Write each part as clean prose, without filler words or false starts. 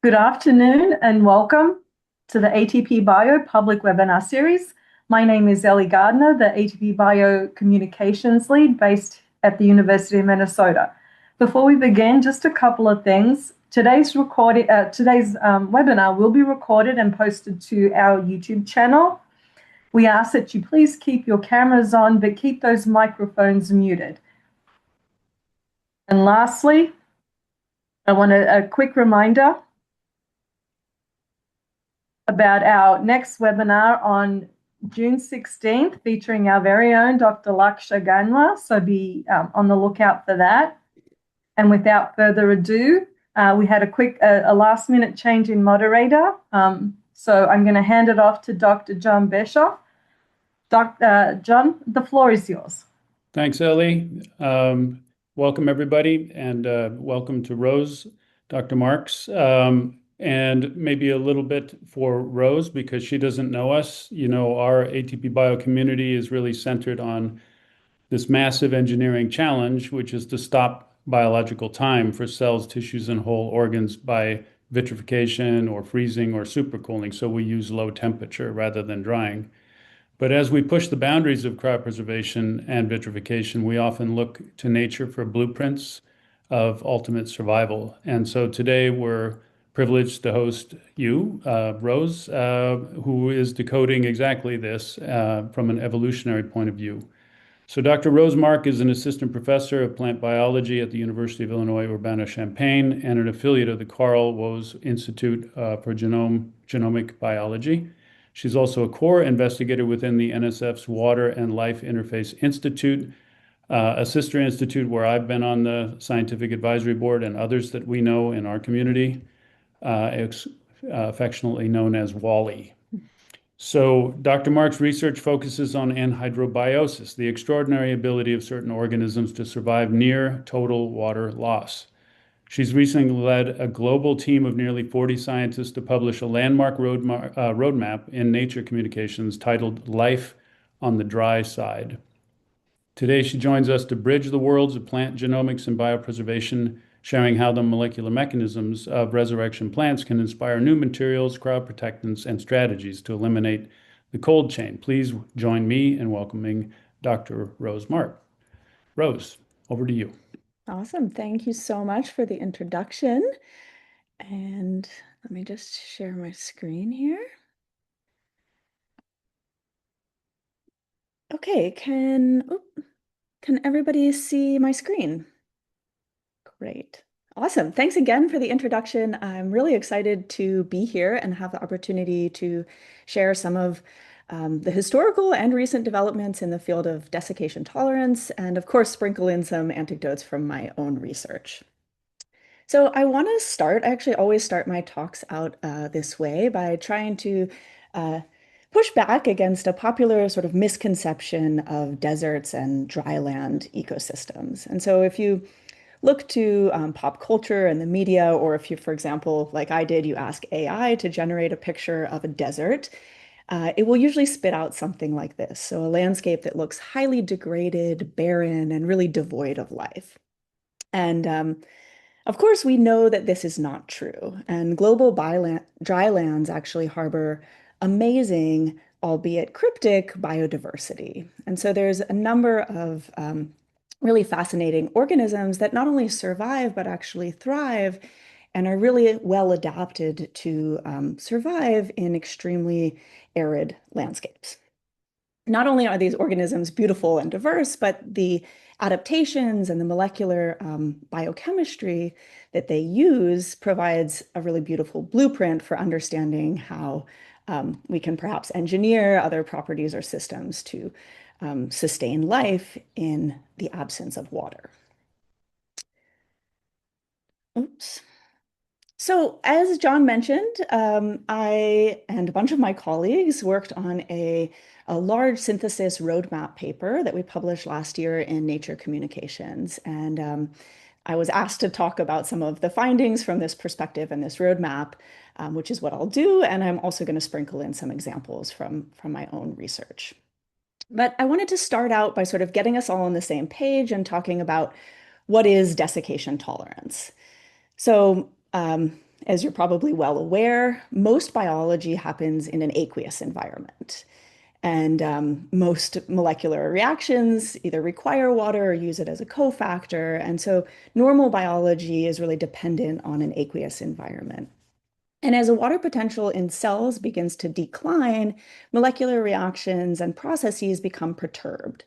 Good afternoon and welcome to the ATP-Bio public webinar series. My name is Ellie Gardner, the ATP-Bio communications lead based at the University of Minnesota. Before we begin, just a couple of things. Today's webinar will be recorded and posted to our YouTube channel. We ask that you please keep your cameras on, but keep those microphones muted. And lastly, I want a quick reminder about our next webinar on June 16th, featuring our very own Dr. Laksha Ganwa. So be on the lookout for that. And without further ado, we had a last minute change in moderator. So I'm going to hand it off to Dr. John Bischoff. John, the floor is yours. Thanks, Ellie. Welcome, everybody, and welcome to Rose, Dr. Marks. And maybe a little bit for Rose, because she doesn't know us. You know, our ATP-Bio community is really centered on this massive engineering challenge, which is to stop biological time for cells, tissues, and whole organs by vitrification or freezing or supercooling. So we use low temperature rather than drying. But as we push the boundaries of cryopreservation and vitrification, we often look to nature for blueprints of ultimate survival. And so today we're privileged to host you, Rose, who is decoding exactly this from an evolutionary point of view. So Dr. Rose Mark is an assistant professor of plant biology at the University of Illinois Urbana-Champaign and an affiliate of the Carl Woese Institute for Genomic Biology. She's also a core investigator within the NSF's Water and Life Interface Institute, a sister institute where I've been on the scientific advisory board, and others that we know in our community, affectionately known as WALLY. So Dr. Mark's research focuses on anhydrobiosis, the extraordinary ability of certain organisms to survive near total water loss. She's recently led a global team of nearly 40 scientists to publish a landmark roadmap in Nature Communications titled Life on the Dry Side. Today, she joins us to bridge the worlds of plant genomics and biopreservation, sharing how the molecular mechanisms of resurrection plants can inspire new materials, cryoprotectants, and strategies to eliminate the cold chain. Please join me in welcoming Dr. Rose Mark. Rose, over to you. Awesome. Thank you so much for the introduction. And let me just share my screen here. Okay, can everybody see my screen? Great. Awesome. Thanks again for the introduction. I'm really excited to be here and have the opportunity to share some of the historical and recent developments in the field of desiccation tolerance, and of course, sprinkle in some anecdotes from my own research. So I want to start, I actually always start my talks out this way by trying to push back against a popular sort of misconception of deserts and dryland ecosystems. And so if you look to pop culture and the media, or if you, for example, like I did, you ask AI to generate a picture of a desert, it will usually spit out something like this. So a landscape that looks highly degraded, barren, and really devoid of life. And of course, we know that this is not true. And global drylands actually harbor amazing, albeit cryptic, biodiversity. And so there's a number of really fascinating organisms that not only survive, but actually thrive and are really well adapted to survive in extremely arid landscapes. Not only are these organisms beautiful and diverse, but the adaptations and the molecular biochemistry that they use provides a really beautiful blueprint for understanding how we can perhaps engineer other properties or systems to sustain life in the absence of water. Oops. So as John mentioned, I and a bunch of my colleagues worked on a large synthesis roadmap paper that we published last year in Nature Communications. And I was asked to talk about some of the findings from this perspective and this roadmap, which is what I'll do. And I'm also going to sprinkle in some examples from my own research. But I wanted to start out by sort of getting us all on the same page and talking about what is desiccation tolerance. So as you're probably well aware, most biology happens in an aqueous environment. And most molecular reactions either require water or use it as a cofactor. And so normal biology is really dependent on an aqueous environment. And as a water potential in cells begins to decline, molecular reactions and processes become perturbed.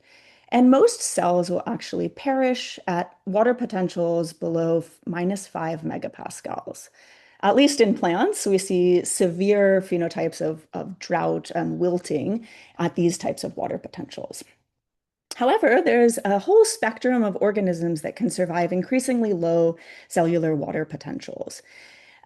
And most cells will actually perish at water potentials below -5 megapascals. At least in plants, we see severe phenotypes of drought and wilting at these types of water potentials. However, there's a whole spectrum of organisms that can survive increasingly low cellular water potentials.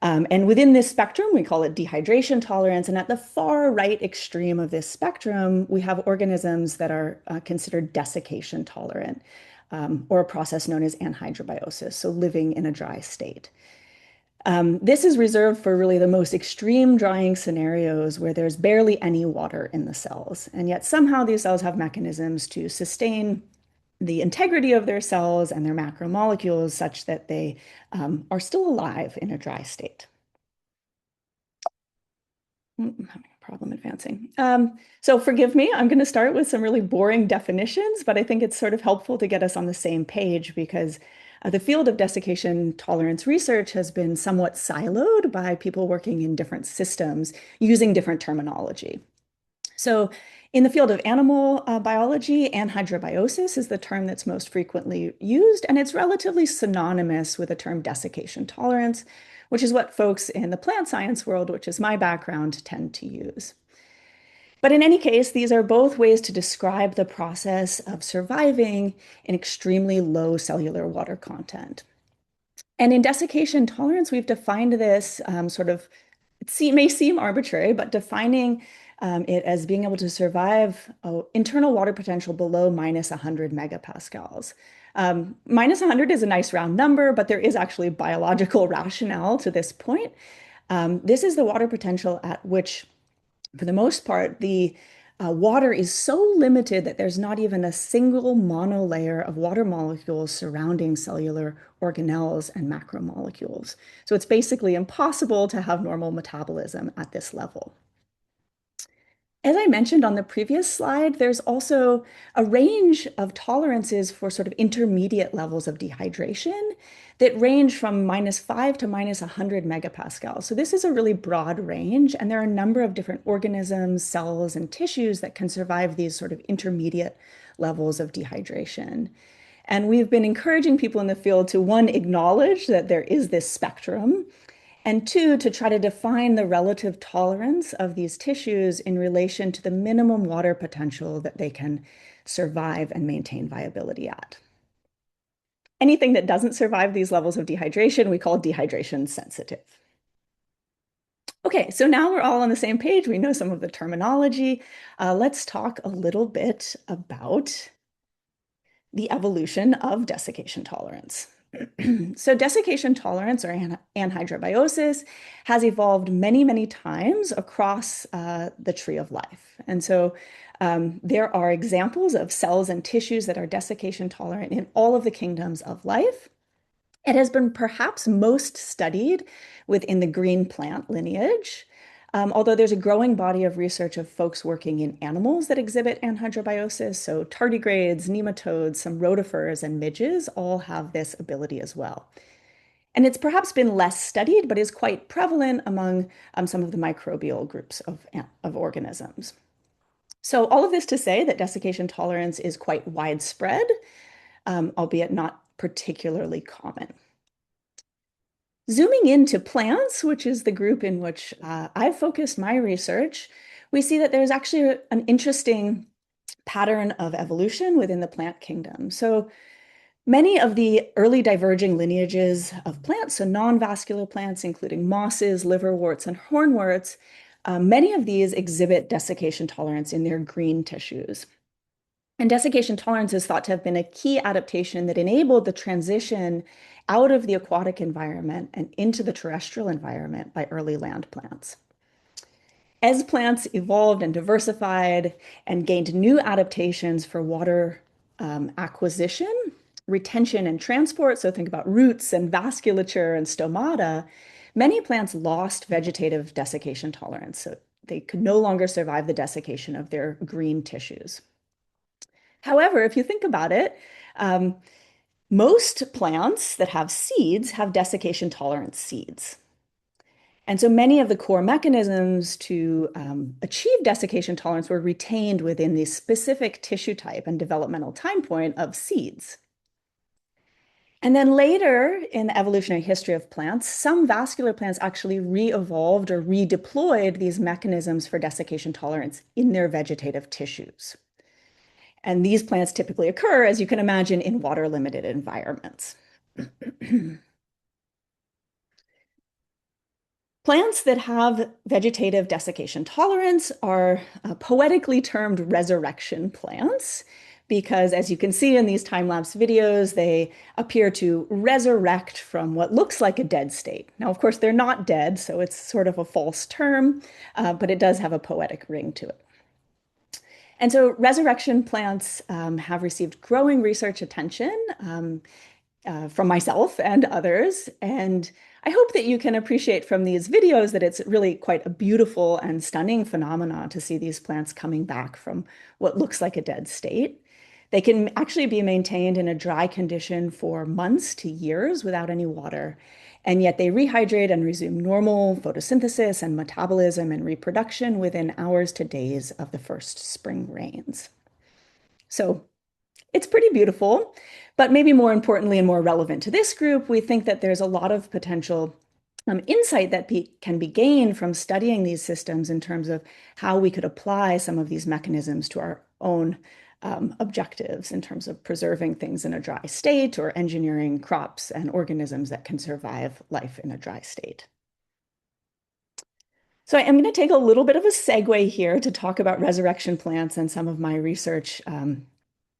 And within this spectrum, we call it dehydration tolerance. And at the far right extreme of this spectrum, we have organisms that are considered desiccation tolerant, or a process known as anhydrobiosis, so living in a dry state. This is reserved for really the most extreme drying scenarios where there's barely any water in the cells. And yet somehow these cells have mechanisms to sustain the integrity of their cells and their macromolecules such that they are still alive in a dry state. I'm having a problem advancing. So forgive me, I'm going to start with some really boring definitions, but I think it's sort of helpful to get us on the same page because the field of desiccation tolerance research has been somewhat siloed by people working in different systems using different terminology. So in the field of animal biology, anhydrobiosis is the term that's most frequently used, and it's relatively synonymous with the term desiccation tolerance, which is what folks in the plant science world, which is my background, tend to use. But in any case, these are both ways to describe the process of surviving in extremely low cellular water content. And in desiccation tolerance, we've defined this it may seem arbitrary, but defining it as being able to survive internal water potential below -100 megapascals. -100 is a nice round number, but there is actually biological rationale to this point. This is the water potential at which, for the most part, the water is so limited that there's not even a single monolayer of water molecules surrounding cellular organelles and macromolecules. So it's basically impossible to have normal metabolism at this level. As I mentioned on the previous slide, there's also a range of tolerances for sort of intermediate levels of dehydration that range from -5 to -100 megapascals. So this is a really broad range, and there are a number of different organisms, cells, and tissues that can survive these sort of intermediate levels of dehydration. And we've been encouraging people in the field to, one, acknowledge that there is this spectrum, and two, to try to define the relative tolerance of these tissues in relation to the minimum water potential that they can survive and maintain viability at. Anything that doesn't survive these levels of dehydration, we call dehydration sensitive. Okay, so now we're all on the same page. We know some of the terminology. Let's talk a little bit about the evolution of desiccation tolerance. So desiccation tolerance, or anhydrobiosis, has evolved many, many times across the tree of life. And so there are examples of cells and tissues that are desiccation tolerant in all of the kingdoms of life. It has been perhaps most studied within the green plant lineage, although there's a growing body of research of folks working in animals that exhibit anhydrobiosis. So tardigrades, nematodes, some rotifers, and midges all have this ability as well. And it's perhaps been less studied, but is quite prevalent among some of the microbial groups of organisms. So all of this to say that desiccation tolerance is quite widespread, albeit not particularly common. Zooming into plants, which is the group in which I've focused my research, we see that there's actually an interesting pattern of evolution within the plant kingdom. So many of the early diverging lineages of plants, so non-vascular plants, including mosses, liverworts, and hornworts, many of these exhibit desiccation tolerance in their green tissues. And desiccation tolerance is thought to have been a key adaptation that enabled the transition out of the aquatic environment and into the terrestrial environment by early land plants. As plants evolved and diversified and gained new adaptations for water acquisition, retention, and transport, so think about roots and vasculature and stomata, many plants lost vegetative desiccation tolerance, so they could no longer survive the desiccation of their green tissues. However, if you think about it, most plants that have seeds have desiccation tolerant seeds. And so many of the core mechanisms to achieve desiccation tolerance were retained within the specific tissue type and developmental time point of seeds. And then later in the evolutionary history of plants, some vascular plants actually re-evolved or redeployed these mechanisms for desiccation tolerance in their vegetative tissues. And these plants typically occur, as you can imagine, in water-limited environments. Plants that have vegetative desiccation tolerance are poetically termed resurrection plants because, as you can see in these time-lapse videos, they appear to resurrect from what looks like a dead state. Now, of course, they're not dead, so it's sort of a false term, but it does have a poetic ring to it. And so resurrection plants have received growing research attention from myself and others. And I hope that you can appreciate from these videos that it's really quite a beautiful and stunning phenomenon to see these plants coming back from what looks like a dead state. They can actually be maintained in a dry condition for months to years without any water. And yet they rehydrate and resume normal photosynthesis and metabolism and reproduction within hours to days of the first spring rains. So it's pretty beautiful, but maybe more importantly and more relevant to this group, we think that there's a lot of potential insight that can be gained from studying these systems in terms of how we could apply some of these mechanisms to our own objectives in terms of preserving things in a dry state or engineering crops and organisms that can survive life in a dry state. So I'm going to take a little bit of a segue here to talk about resurrection plants and some of my research on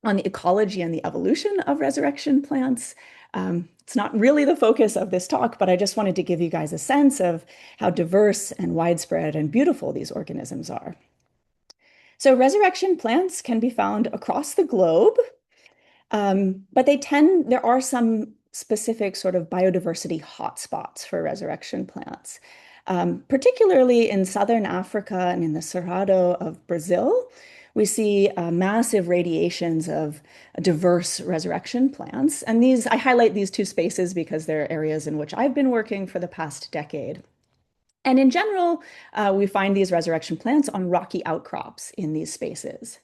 the ecology and the evolution of resurrection plants. It's not really the focus of this talk, but I just wanted to give you guys a sense of how diverse and widespread and beautiful these organisms are. So resurrection plants can be found across the globe, but there are some specific sort of biodiversity hotspots for resurrection plants, particularly in Southern Africa and in the Cerrado of Brazil. We see massive radiations of diverse resurrection plants. And I highlight these two spaces because they're areas in which I've been working for the past decade. And in general, we find these resurrection plants on rocky outcrops in these spaces.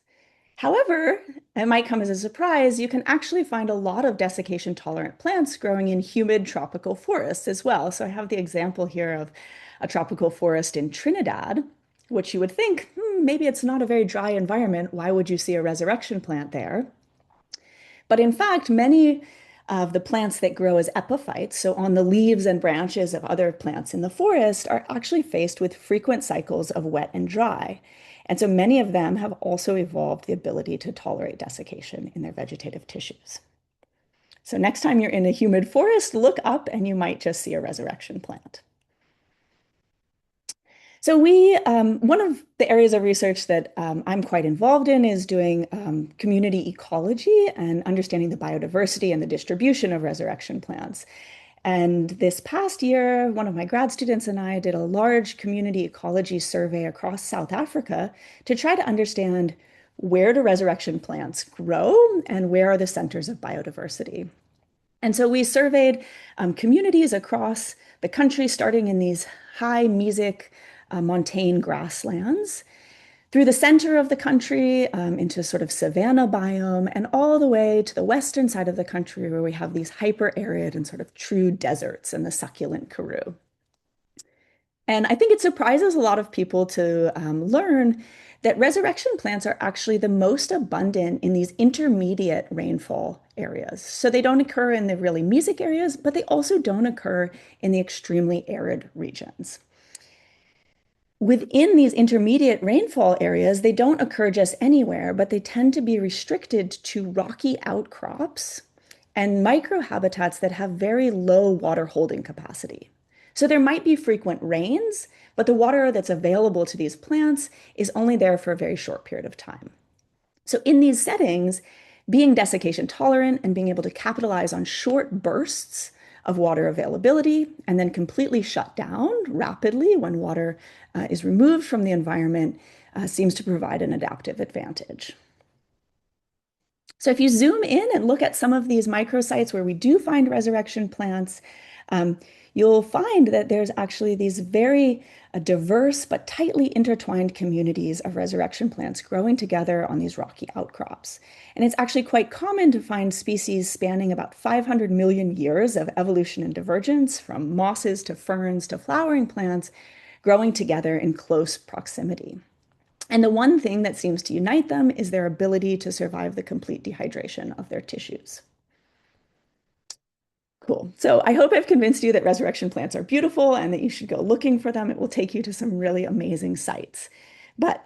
However, it might come as a surprise, you can actually find a lot of desiccation tolerant plants growing in humid tropical forests as well. So I have the example here of a tropical forest in Trinidad, which you would think, maybe it's not a very dry environment. Why would you see a resurrection plant there? But in fact, many of the plants that grow as epiphytes, so on the leaves and branches of other plants in the forest, are actually faced with frequent cycles of wet and dry. And so many of them have also evolved the ability to tolerate desiccation in their vegetative tissues. So next time you're in a humid forest, look up and you might just see a resurrection plant. So one of the areas of research that I'm quite involved in is doing community ecology and understanding the biodiversity and the distribution of resurrection plants. And this past year, one of my grad students and I did a large community ecology survey across South Africa to try to understand where do resurrection plants grow and where are the centers of biodiversity. And so we surveyed communities across the country, starting in these high mesic montane grasslands, through the center of the country into sort of savanna biome, and all the way to the western side of the country where we have these hyper-arid and sort of true deserts and the succulent Karoo. And I think it surprises a lot of people to learn that resurrection plants are actually the most abundant in these intermediate rainfall areas. So they don't occur in the really mesic areas, but they also don't occur in the extremely arid regions. Within these intermediate rainfall areas, they don't occur just anywhere, but they tend to be restricted to rocky outcrops and microhabitats that have very low water holding capacity. So there might be frequent rains, but the water that's available to these plants is only there for a very short period of time. So in these settings, being desiccation tolerant and being able to capitalize on short bursts of water availability and then completely shut down rapidly when water is removed from the environment seems to provide an adaptive advantage. So if you zoom in and look at some of these microsites where we do find resurrection plants, you'll find that there's actually these very diverse but tightly intertwined communities of resurrection plants growing together on these rocky outcrops. And it's actually quite common to find species spanning about 500 million years of evolution and divergence, from mosses to ferns to flowering plants, growing together in close proximity. And the one thing that seems to unite them is their ability to survive the complete dehydration of their tissues. Cool. So I hope I've convinced you that resurrection plants are beautiful and that you should go looking for them. It will take you to some really amazing sites. But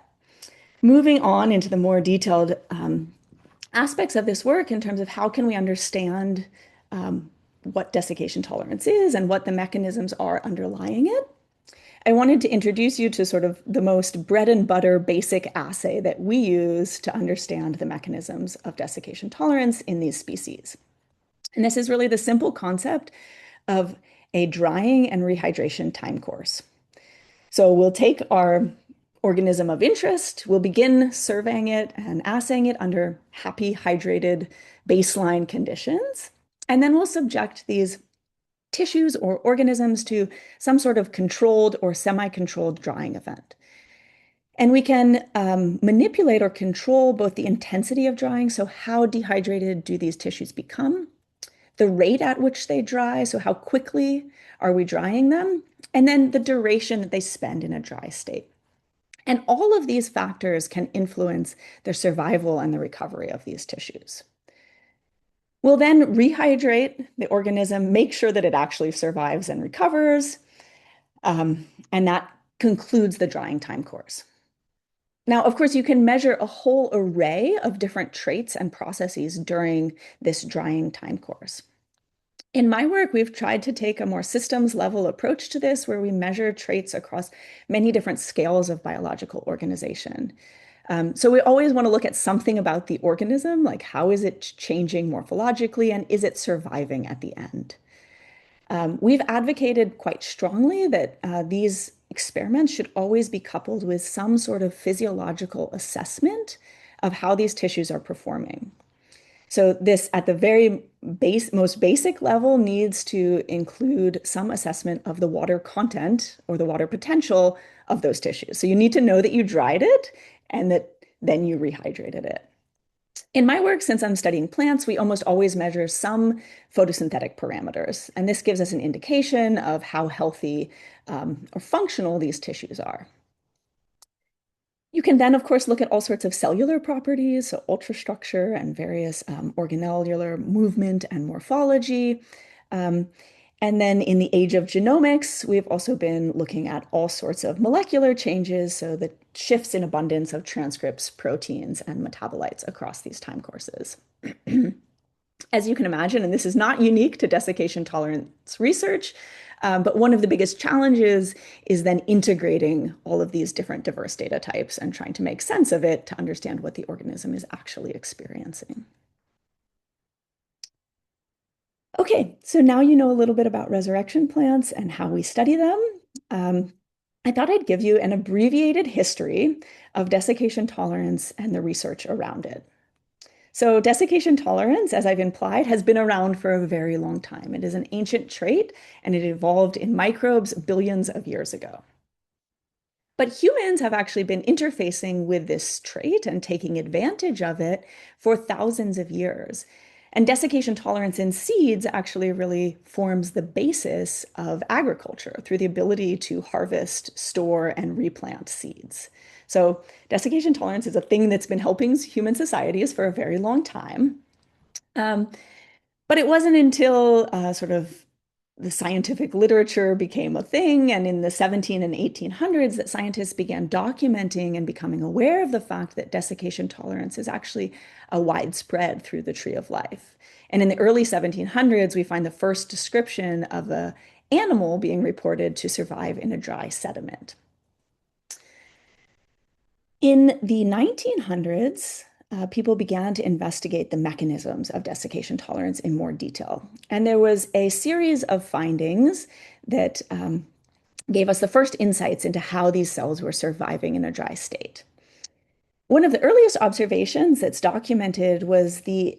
moving on into the more detailed aspects of this work in terms of how can we understand what desiccation tolerance is and what the mechanisms are underlying it, I wanted to introduce you to sort of the most bread and butter basic assay that we use to understand the mechanisms of desiccation tolerance in these species. And this is really the simple concept of a drying and rehydration time course. So we'll take our organism of interest, we'll begin surveying it and assaying it under happy, hydrated baseline conditions, and then we'll subject these tissues or organisms to some sort of controlled or semi-controlled drying event. And we can manipulate or control both the intensity of drying, so how dehydrated do these tissues become, the rate at which they dry, so how quickly are we drying them, and then the duration that they spend in a dry state. And all of these factors can influence the survival and the recovery of these tissues. We'll then rehydrate the organism, make sure that it actually survives and recovers, and that concludes the drying time course. Now, of course, you can measure a whole array of different traits and processes during this drying time course. In my work, we've tried to take a more systems level approach to this, where we measure traits across many different scales of biological organization. So we always want to look at something about the organism, like how is it changing morphologically and is it surviving at the end? We've advocated quite strongly that these experiments should always be coupled with some sort of physiological assessment of how these tissues are performing. So this, at the very most basic level, needs to include some assessment of the water content or the water potential of those tissues. So you need to know that you dried it and that then you rehydrated it. In my work, since I'm studying plants, we almost always measure some photosynthetic parameters, and this gives us an indication of how healthy or functional these tissues are. You can then, of course, look at all sorts of cellular properties, so ultrastructure and various organellular movement and morphology. And then in the age of genomics, we've also been looking at all sorts of molecular changes, so the shifts in abundance of transcripts, proteins, and metabolites across these time courses. As you can imagine, and this is not unique to desiccation tolerance research, but one of the biggest challenges is then integrating all of these different diverse data types and trying to make sense of it to understand what the organism is actually experiencing. Okay, so now you know a little bit about resurrection plants and how we study them. I thought I'd give you an abbreviated history of desiccation tolerance and the research around it. So desiccation tolerance, as I've implied, has been around for a very long time. It is an ancient trait, and it evolved in microbes billions of years ago. But humans have actually been interfacing with this trait and taking advantage of it for thousands of years. And desiccation tolerance in seeds actually really forms the basis of agriculture through the ability to harvest, store, and replant seeds. So desiccation tolerance is a thing that's been helping human societies for a very long time. But it wasn't until sort of the scientific literature became a thing, and in the 17 and 1800s, that scientists began documenting and becoming aware of the fact that desiccation tolerance is actually widespread through the tree of life. And in the early 1700s, we find the first description of an animal being reported to survive in a dry sediment. In the 1900s, people began to investigate the mechanisms of desiccation tolerance in more detail. And there was a series of findings that gave us the first insights into how these cells were surviving in a dry state. One of the earliest observations that's documented was the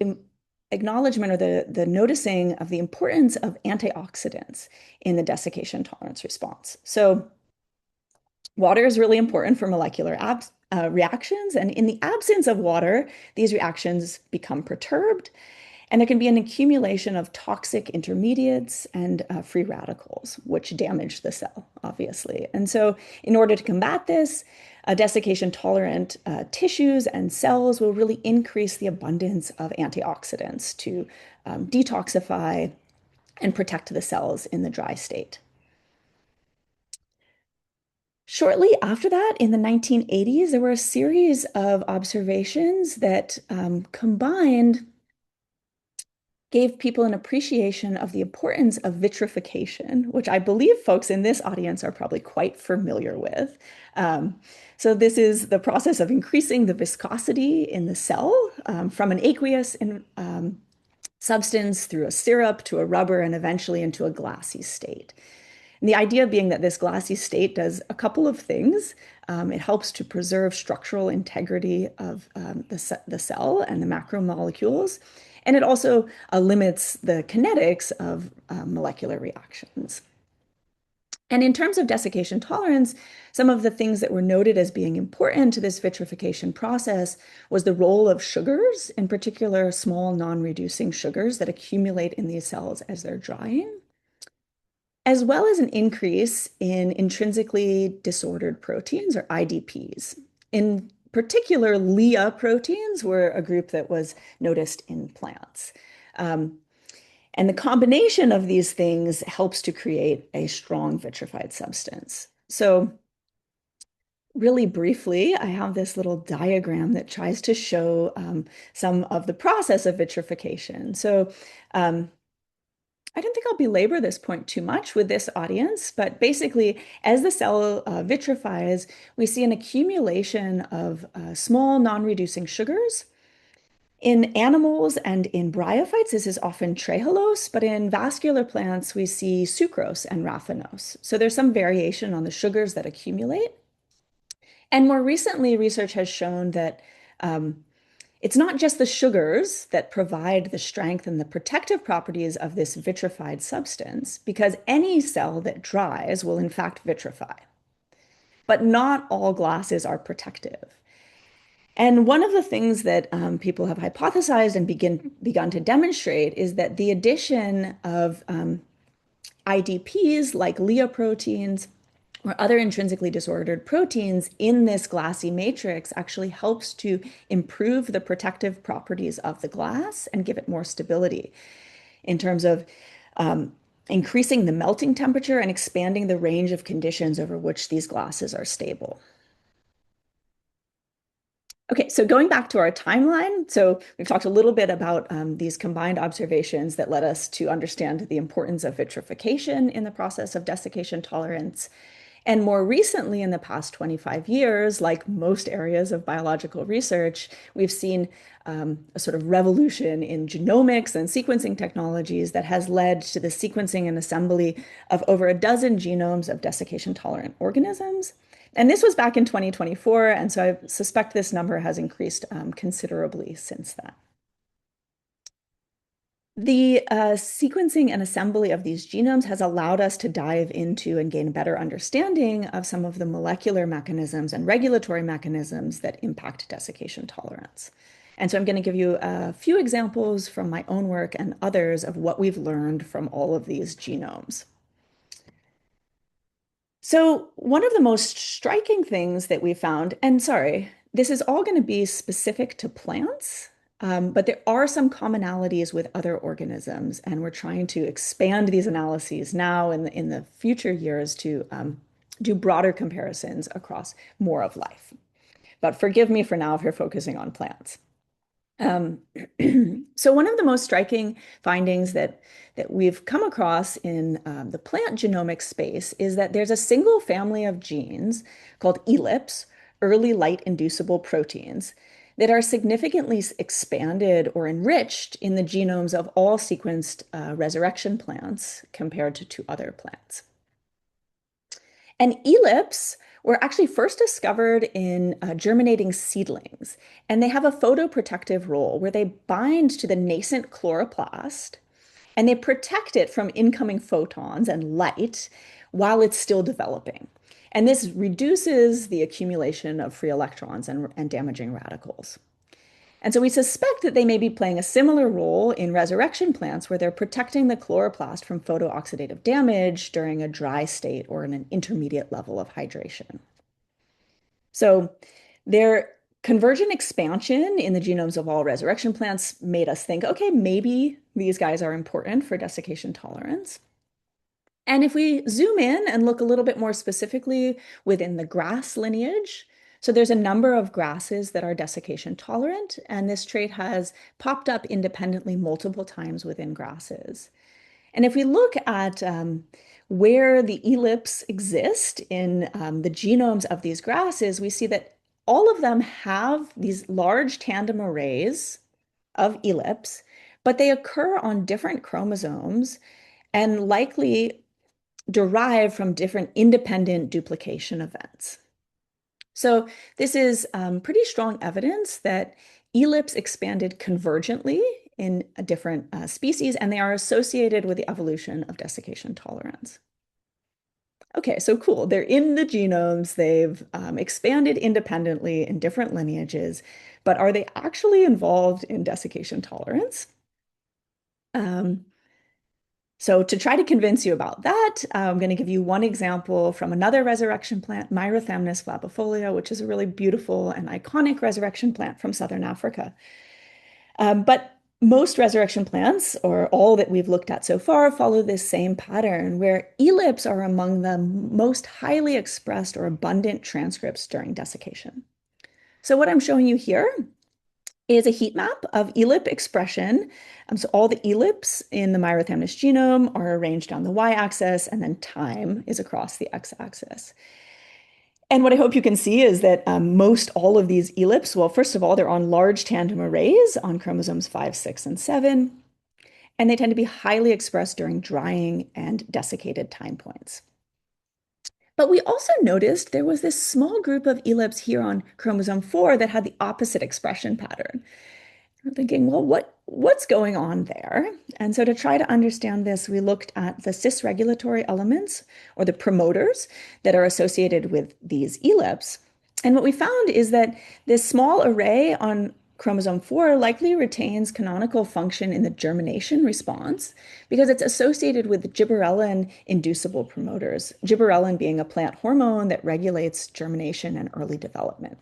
acknowledgement or the noticing of the importance of antioxidants in the desiccation tolerance response. So water is really important for molecular reactions, and in the absence of water, these reactions become perturbed, and there can be an accumulation of toxic intermediates and free radicals, which damage the cell, obviously. And so in order to combat this, desiccation-tolerant tissues and cells will really increase the abundance of antioxidants to detoxify and protect the cells in the dry state. Shortly after that, in the 1980s, there were a series of observations that combined gave people an appreciation of the importance of vitrification, which I believe folks in this audience are probably quite familiar with. So this is the process of increasing the viscosity in the cell from an aqueous substance through a syrup to a rubber and eventually into a glassy state. And the idea being that this glassy state does a couple of things. It helps to preserve structural integrity of the cell and the macromolecules. And it also limits the kinetics of molecular reactions. And in terms of desiccation tolerance, some of the things that were noted as being important to this vitrification process was the role of sugars, in particular small non-reducing sugars that accumulate in these cells as they're drying, as well as an increase in intrinsically disordered proteins, or IDPs. In particular, LIA proteins were a group that was noticed in plants. And the combination of these things helps to create a strong vitrified substance. So really briefly, I have this little diagram that tries to show some of the process of vitrification. So I don't think I'll belabor this point too much with this audience, but basically, as the cell vitrifies, we see an accumulation of small non-reducing sugars. In animals and in bryophytes, this is often trehalose, but in vascular plants, we see sucrose and raffinose. So there's some variation on the sugars that accumulate. And more recently, research has shown that it's not just the sugars that provide the strength and the protective properties of this vitrified substance, because any cell that dries will in fact vitrify. But not all glasses are protective. And one of the things that people have hypothesized and begun to demonstrate is that the addition of IDPs like LIA proteins or other intrinsically disordered proteins in this glassy matrix actually helps to improve the protective properties of the glass and give it more stability in terms of increasing the melting temperature and expanding the range of conditions over which these glasses are stable. Okay, so going back to our timeline, so we've talked a little bit about these combined observations that led us to understand the importance of vitrification in the process of desiccation tolerance. And more recently, in the past 25 years, like most areas of biological research, we've seen a sort of revolution in genomics and sequencing technologies that has led to the sequencing and assembly of over a dozen genomes of desiccation-tolerant organisms. And this was back in 2024, and so I suspect this number has increased considerably since then. The sequencing and assembly of these genomes has allowed us to dive into and gain a better understanding of some of the molecular mechanisms and regulatory mechanisms that impact desiccation tolerance. And so I'm going to give you a few examples from my own work and others of what we've learned from all of these genomes. So one of the most striking things that we found, and sorry, this is all going to be specific to plants, but there are some commonalities with other organisms, and we're trying to expand these analyses now in the future years to do broader comparisons across more of life. But forgive me for now if you're focusing on plants. So one of the most striking findings that we've come across in the plant genomic space is that there's a single family of genes called ELIPs, early light inducible proteins, that are significantly expanded or enriched in the genomes of all sequenced resurrection plants compared to two other plants. And elyps were actually first discovered in germinating seedlings, and they have a photoprotective role where they bind to the nascent chloroplast and they protect it from incoming photons and light while it's still developing. And this reduces the accumulation of free electrons and damaging radicals. And so we suspect that they may be playing a similar role in resurrection plants where they're protecting the chloroplast from photooxidative damage during a dry state or in an intermediate level of hydration. So their convergent expansion in the genomes of all resurrection plants made us think, okay, maybe these guys are important for desiccation tolerance. And if we zoom in and look a little bit more specifically within the grass lineage, so there's a number of grasses that are desiccation tolerant, and this trait has popped up independently multiple times within grasses. And if we look at where the elyps exist in the genomes of these grasses, we see that all of them have these large tandem arrays of elyps, but they occur on different chromosomes and likely derive from different independent duplication events. So this is pretty strong evidence that elyps expanded convergently in different species, and they are associated with the evolution of desiccation tolerance. Okay, so cool. They're in the genomes. They've expanded independently in different lineages, but are they actually involved in desiccation tolerance? So to try to convince you about that, I'm going to give you one example from another resurrection plant, Myrothamnus flabifolia, which is a really beautiful and iconic resurrection plant from Southern Africa. But most resurrection plants, or all that we've looked at so far, follow this same pattern where elyps are among the most highly expressed or abundant transcripts during desiccation. So what I'm showing you here is a heat map of elyp expression. So all the elyps in the Myrothamnus genome are arranged on the y-axis, and then time is across the x-axis. And what I hope you can see is that most all of these elyps, well, first of all, they're on large tandem arrays on chromosomes 5, 6, and 7, and they tend to be highly expressed during drying and desiccated time points. But we also noticed there was this small group of elyps here on chromosome 4 that had the opposite expression pattern. We're thinking, well, what's going on there? And so to try to understand this, we looked at the cis-regulatory elements, or the promoters, that are associated with these elyps. And what we found is that this small array on chromosome 4 likely retains canonical function in the germination response because it's associated with gibberellin-inducible promoters, gibberellin being a plant hormone that regulates germination and early development.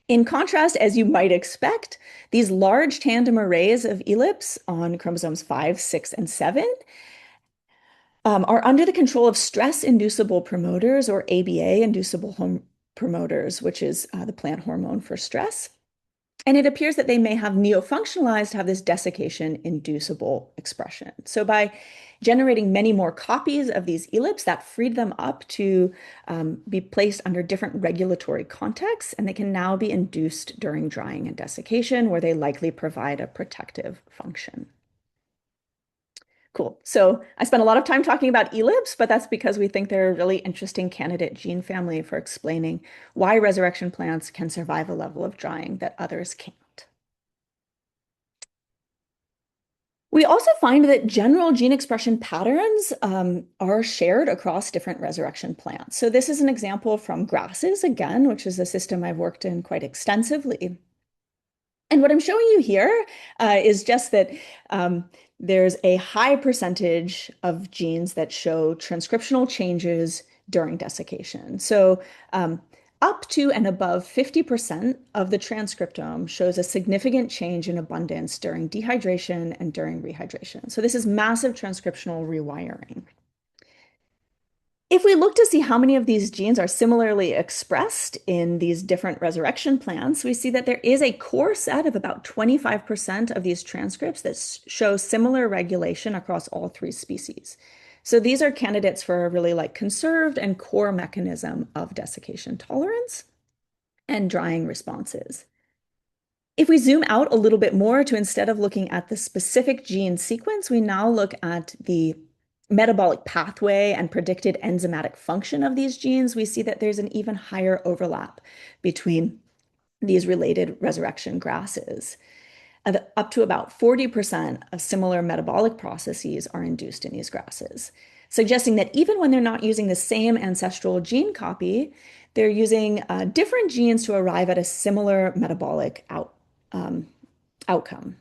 In contrast, as you might expect, these large tandem arrays of elyps on chromosomes 5, 6, and 7 are under the control of stress-inducible promoters, or ABA-inducible promoters, which is the plant hormone for stress. And it appears that they may have neofunctionalized to have this desiccation-inducible expression. So by generating many more copies of these elyps, that freed them up to be placed under different regulatory contexts, and they can now be induced during drying and desiccation, where they likely provide a protective function. Cool. So I spent a lot of time talking about elyps, but that's because we think they're a really interesting candidate gene family for explaining why resurrection plants can survive a level of drying that others can't. We also find that general gene expression patterns are shared across different resurrection plants. So this is an example from grasses, again, which is a system I've worked in quite extensively. And what I'm showing you here is just that there's a high percentage of genes that show transcriptional changes during desiccation. So up to and above 50% of the transcriptome shows a significant change in abundance during dehydration and during rehydration. So this is massive transcriptional rewiring. If we look to see how many of these genes are similarly expressed in these different resurrection plants, we see that there is a core set of about 25% of these transcripts that show similar regulation across all three species. So these are candidates for a really conserved and core mechanism of desiccation tolerance and drying responses. If we zoom out a little bit more to instead of looking at the specific gene sequence, we now look at the metabolic pathway and predicted enzymatic function of these genes, we see that there's an even higher overlap between these related resurrection grasses. Up to about 40% of similar metabolic processes are induced in these grasses, suggesting that even when they're not using the same ancestral gene copy, they're using different genes to arrive at a similar metabolic outcome.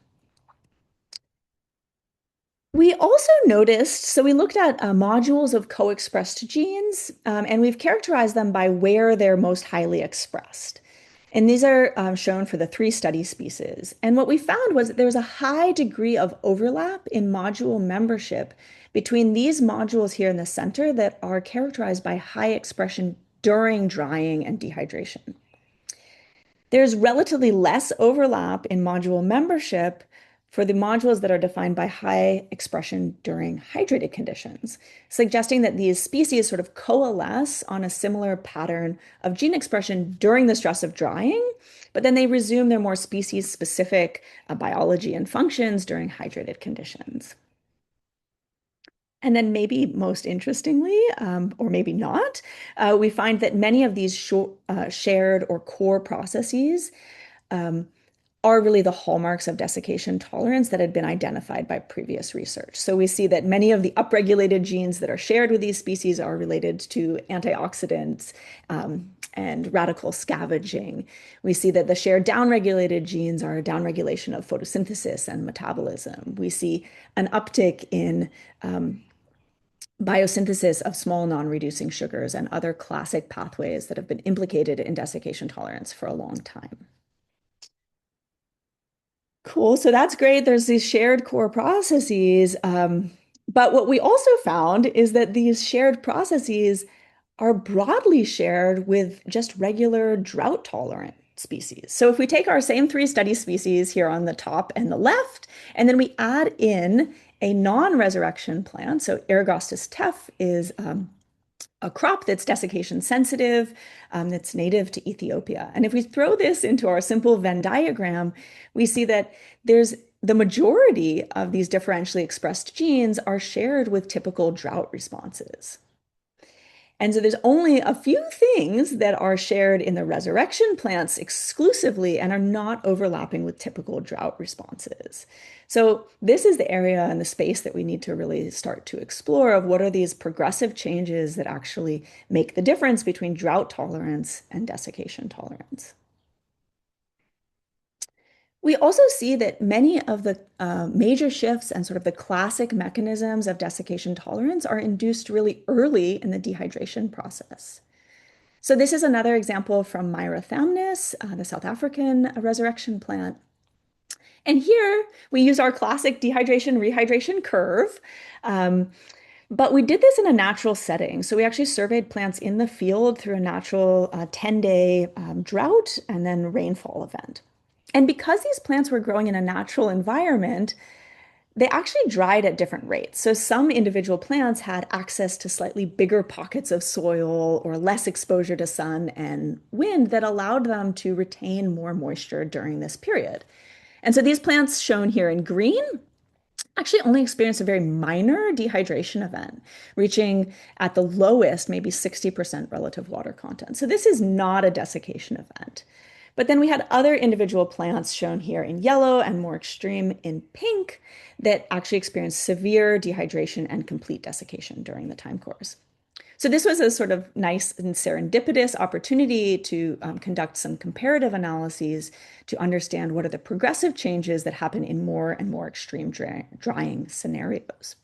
We also noticed, so we looked at modules of co-expressed genes, and we've characterized them by where they're most highly expressed. And these are shown for the 3 study species. And what we found was that there was a high degree of overlap in module membership between these modules here in the center that are characterized by high expression during drying and dehydration. There's relatively less overlap in module membership for the modules that are defined by high expression during hydrated conditions, suggesting that these species sort of coalesce on a similar pattern of gene expression during the stress of drying, but then they resume their more species-specific biology and functions during hydrated conditions. And then maybe most interestingly, or maybe not, we find that many of these shared or core processes are really the hallmarks of desiccation tolerance that had been identified by previous research. So we see that many of the upregulated genes that are shared with these species are related to antioxidants and radical scavenging. We see that the shared downregulated genes are downregulation of photosynthesis and metabolism. We see an uptick in biosynthesis of small non-reducing sugars and other classic pathways that have been implicated in desiccation tolerance for a long time. Cool, so that's great. There's these shared core processes. But what we also found is that these shared processes are broadly shared with just regular drought tolerant species. So if we take our same 3 study species here on the top and the left, and then we add in a non-resurrection plant, so Ergostus teff is a crop that's desiccation sensitive, that's native to Ethiopia. And if we throw this into our simple Venn diagram, we see that there's the majority of these differentially expressed genes are shared with typical drought responses. And so there's only a few things that are shared in the resurrection plants exclusively and are not overlapping with typical drought responses. So this is the area and the space that we need to really start to explore of what are these progressive changes that actually make the difference between drought tolerance and desiccation tolerance. We also see that many of the major shifts and sort of the classic mechanisms of desiccation tolerance are induced really early in the dehydration process. So this is another example from Myra thamnis, the South African resurrection plant. And here we use our classic dehydration-rehydration curve, but we did this in a natural setting. So we actually surveyed plants in the field through a natural 10-day drought and then rainfall event. And because these plants were growing in a natural environment, they actually dried at different rates. So some individual plants had access to slightly bigger pockets of soil or less exposure to sun and wind that allowed them to retain more moisture during this period. And so these plants shown here in green actually only experienced a very minor dehydration event, reaching at the lowest maybe 60% relative water content. So this is not a desiccation event. But then we had other individual plants shown here in yellow and more extreme in pink that actually experienced severe dehydration and complete desiccation during the time course. So this was a sort of nice and serendipitous opportunity to conduct some comparative analyses to understand what are the progressive changes that happen in more and more extreme drying scenarios.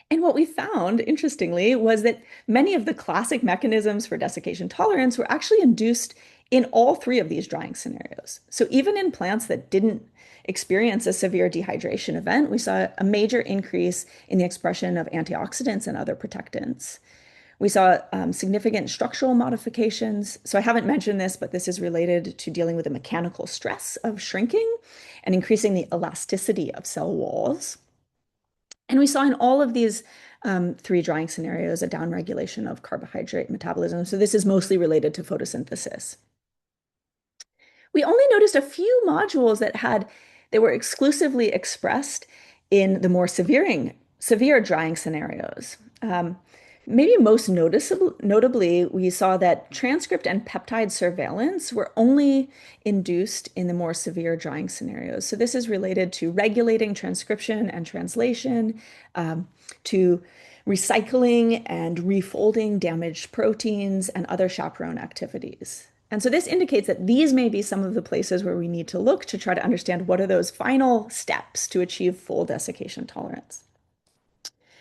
And what we found, interestingly, was that many of the classic mechanisms for desiccation tolerance were actually induced in all 3 of these drying scenarios. So even in plants that didn't experience a severe dehydration event, we saw a major increase in the expression of antioxidants and other protectants. We saw significant structural modifications. So I haven't mentioned this, but this is related to dealing with the mechanical stress of shrinking and increasing the elasticity of cell walls. And we saw in all of these 3 drying scenarios a downregulation of carbohydrate metabolism. So this is mostly related to photosynthesis. we only noticed a few modules that were exclusively expressed in the more severe drying scenarios. Maybe most notably, we saw that transcript and peptide surveillance were only induced in the more severe drying scenarios. So this is related to regulating transcription and translation, to recycling and refolding damaged proteins and other chaperone activities. And so this indicates that these may be some of the places where we need to look to try to understand what are those final steps to achieve full desiccation tolerance.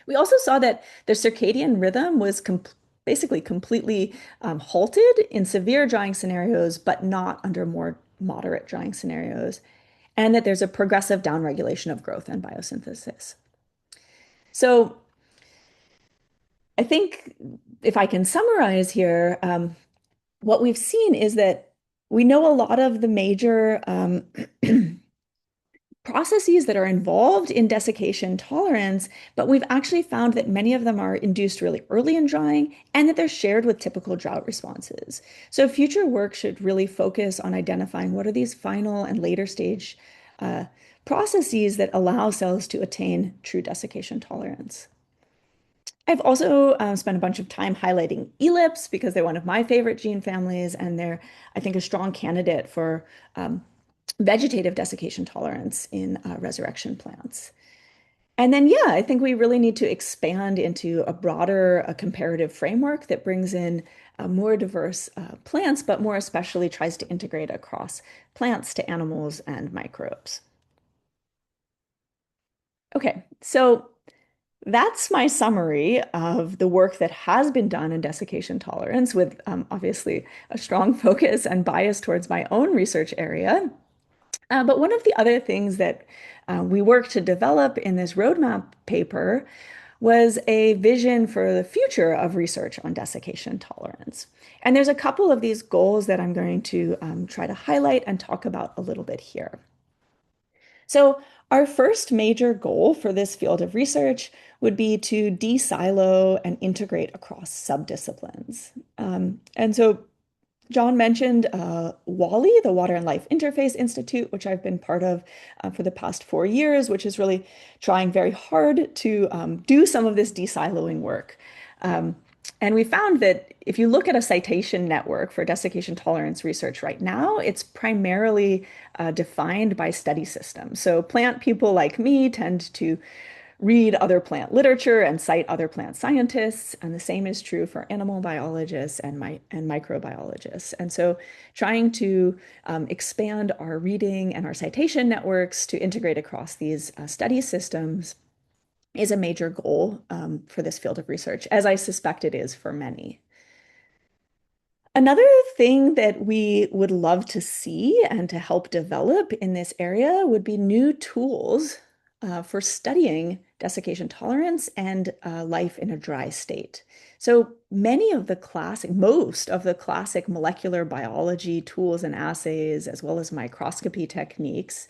We also saw that the circadian rhythm was basically completely halted in severe drying scenarios, but not under more moderate drying scenarios, and that there's a progressive downregulation of growth and biosynthesis. So I think if I can summarize here, what we've seen is that we know a lot of the major processes that are involved in desiccation tolerance, but we've actually found that many of them are induced really early in drying and that they're shared with typical drought responses. So future work should really focus on identifying what are these final and later stage processes that allow cells to attain true desiccation tolerance. I've also spent a bunch of time highlighting ELIPs because they're one of my favorite gene families, and they're, I think, a strong candidate for vegetative desiccation tolerance in resurrection plants. And then, yeah, I think we really need to expand into a broader comparative framework that brings in more diverse plants, but more especially tries to integrate across plants to animals and microbes. Okay, so that's my summary of the work that has been done in desiccation tolerance with obviously a strong focus and bias towards my own research area. But one of the other things that we worked to develop in this roadmap paper was a vision for the future of research on desiccation tolerance. And there's a couple of these goals that I'm going to try to highlight and talk about a little bit here. So our first major goal for this field of research would be to de-silo and integrate across subdisciplines. And so John mentioned WALI, the Water and Life Interface Institute, which I've been part of for the past 4 years, which is really trying very hard to do some of this de-siloing work. And we found that if you look at a citation network for desiccation tolerance research right now, it's primarily defined by study systems. So plant people like me tend to read other plant literature and cite other plant scientists, and the same is true for animal biologists and microbiologists. And so trying to expand our reading and our citation networks to integrate across these study systems is a major goal for this field of research, as I suspect it is for many. Another thing that we would love to see and to help develop in this area would be new tools for studying desiccation tolerance and life in a dry state. So most of the classic molecular biology tools and assays, as well as microscopy techniques,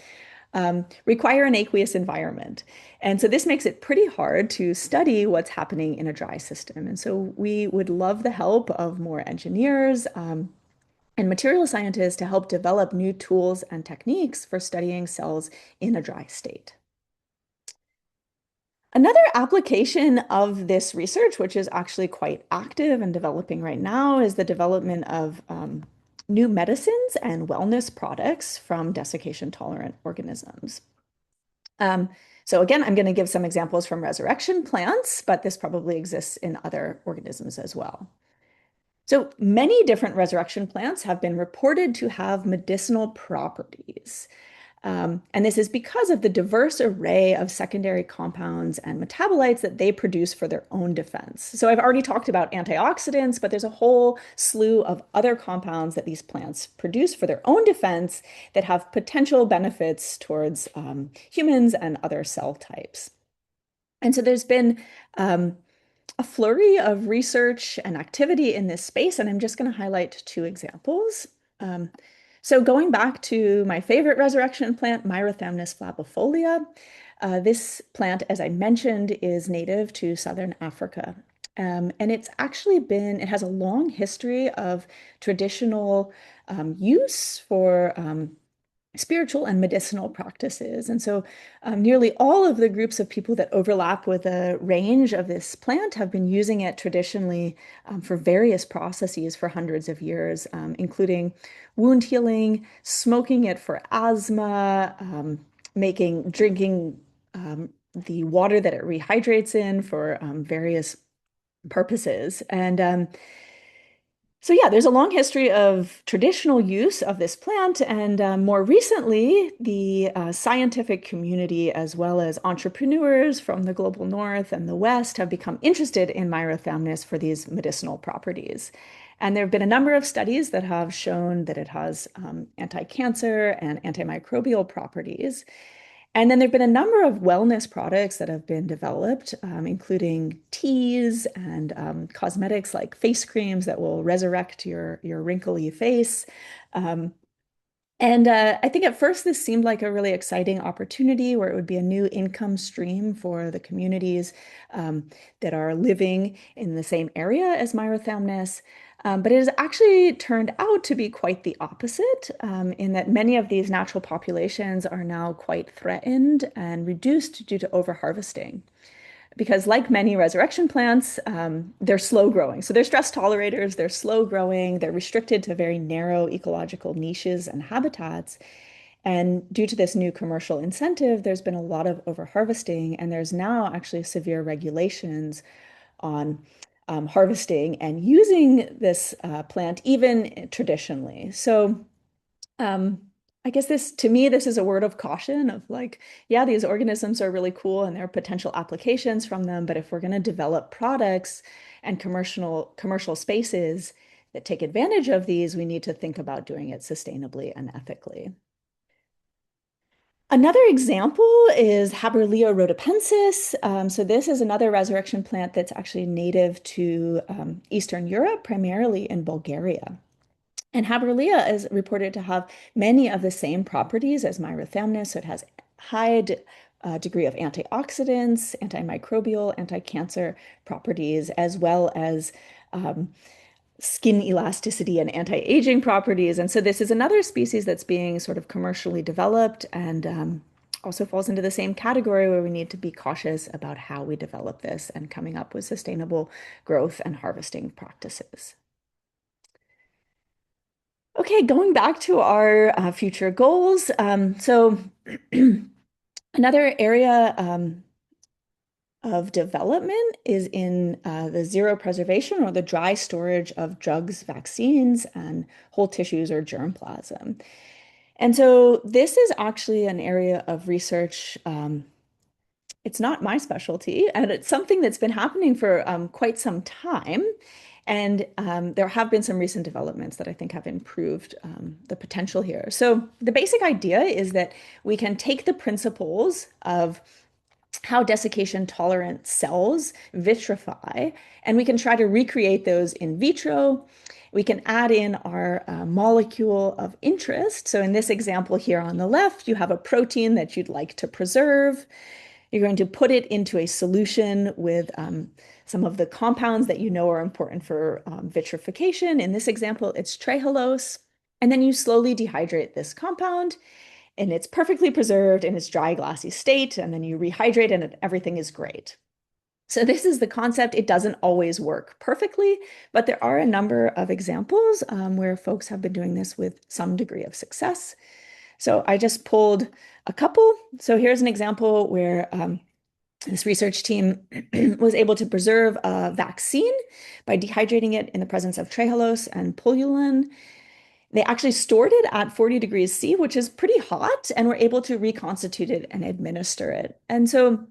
require an aqueous environment. And so this makes it pretty hard to study what's happening in a dry system. And so we would love the help of more engineers and material scientists to help develop new tools and techniques for studying cells in a dry state. Another application of this research, which is actually quite active and developing right now, is the development of new medicines and wellness products from desiccation-tolerant organisms. So again, I'm going to give some examples from resurrection plants, but this probably exists in other organisms as well. So many different resurrection plants have been reported to have medicinal properties. And this is because of the diverse array of secondary compounds and metabolites that they produce for their own defense. So I've already talked about antioxidants, but there's a whole slew of other compounds that these plants produce for their own defense that have potential benefits towards humans and other cell types. And so there's been a flurry of research and activity in this space, and I'm just going to highlight 2 examples. So going back to my favorite resurrection plant, Myrathamnus flabifolia, this plant, as I mentioned, is native to southern Africa. And it's actually it has a long history of traditional use for spiritual and medicinal practices. And so nearly all of the groups of people that overlap with a range of this plant have been using it traditionally for various processes for hundreds of years, including wound healing, smoking it for asthma, drinking the water that it rehydrates in for various purposes. And so yeah, there's a long history of traditional use of this plant, and more recently, the scientific community, as well as entrepreneurs from the global north and the west, have become interested in Myrothemnus for these medicinal properties. And there have been a number of studies that have shown that it has anti-cancer and antimicrobial properties. And then there have been a number of wellness products that have been developed, including teas and cosmetics like face creams that will resurrect your wrinkly face. And I think at first this seemed like a really exciting opportunity where it would be a new income stream for the communities that are living in the same area as Myrothemnus. But it has actually turned out to be quite the opposite, in that many of these natural populations are now quite threatened and reduced due to overharvesting. Because like many resurrection plants, they're slow growing. So they're stress tolerators, they're slow growing, they're restricted to very narrow ecological niches and habitats. And due to this new commercial incentive, there's been a lot of overharvesting, and there's now actually severe regulations on harvesting and using this plant, even traditionally. So I guess to me, this is a word of caution of like, yeah, these organisms are really cool and there are potential applications from them, but if we're going to develop products and commercial spaces that take advantage of these, we need to think about doing it sustainably and ethically. Another example is Haberlia rhodopensis. So this is another resurrection plant that's actually native to Eastern Europe, primarily in Bulgaria. And Haberlia is reported to have many of the same properties as Myrothemnus. So it has high degree of antioxidants, antimicrobial, anti-cancer properties, as well as skin elasticity and anti-aging properties. And so this is another species that's being sort of commercially developed and also falls into the same category where we need to be cautious about how we develop this and coming up with sustainable growth and harvesting practices. Okay, going back to our future goals. So another area of development is in the zero preservation or the dry storage of drugs, vaccines, and whole tissues or germplasm. And so this is actually an area of research. It's not my specialty, and it's something that's been happening for quite some time. And there have been some recent developments that I think have improved the potential here. So the basic idea is that we can take the principles of how desiccation tolerant cells vitrify, and we can try to recreate those in vitro. We can add in our molecule of interest. So in this example here on the left, you have a protein that you'd like to preserve. You're going to put it into a solution with some of the compounds that you know are important for vitrification. In this example, it's trehalose. And then you slowly dehydrate this compound, and it's perfectly preserved in its dry, glassy state. And then you rehydrate and everything is great. So this is the concept. It doesn't always work perfectly, but there are a number of examples where folks have been doing this with some degree of success. So I just pulled a couple. So here's an example where this research team was able to preserve a vaccine by dehydrating it in the presence of trehalose and pullulan. They actually stored it at 40 degrees C, which is pretty hot, and were able to reconstitute it and administer it. And so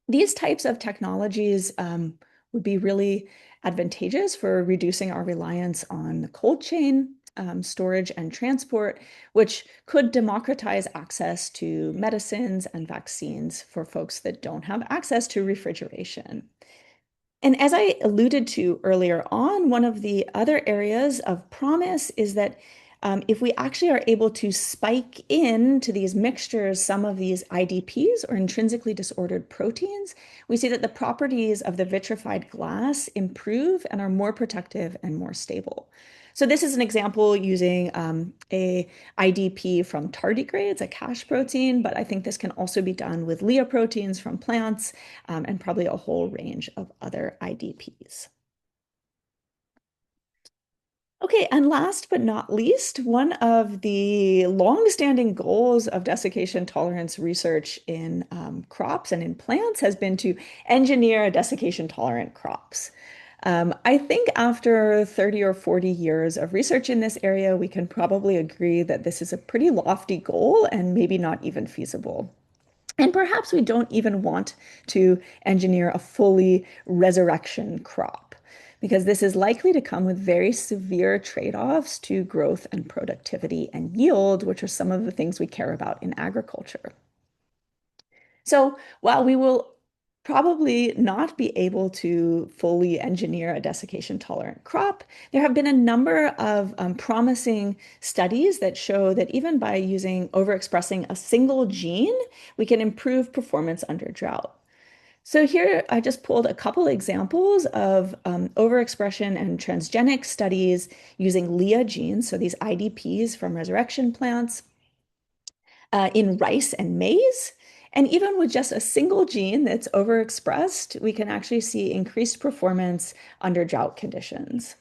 these types of technologies would be really advantageous for reducing our reliance on the cold chain storage and transport, which could democratize access to medicines and vaccines for folks that don't have access to refrigeration. And as I alluded to earlier on, one of the other areas of promise is that if we actually are able to spike into these mixtures some of these IDPs or intrinsically disordered proteins, we see that the properties of the vitrified glass improve and are more protective and more stable. So this is an example using a IDP from tardigrades, a cache protein, but I think this can also be done with leoproteins from plants and probably a whole range of other IDPs. Okay, and last but not least, one of the long-standing goals of desiccation tolerance research in crops and in plants has been to engineer desiccation-tolerant crops. I think after 30 or 40 years of research in this area, we can probably agree that this is a pretty lofty goal and maybe not even feasible. And perhaps we don't even want to engineer a fully resurrection crop, because this is likely to come with very severe trade-offs to growth and productivity and yield, which are some of the things we care about in agriculture. So while we will probably not be able to fully engineer a desiccation-tolerant crop, there have been a number of promising studies that show that even by overexpressing a single gene, we can improve performance under drought. So here I just pulled a couple examples of overexpression and transgenic studies using LEA genes, so these IDPs from resurrection plants, in rice and maize. And even with just a single gene that's overexpressed, we can actually see increased performance under drought conditions.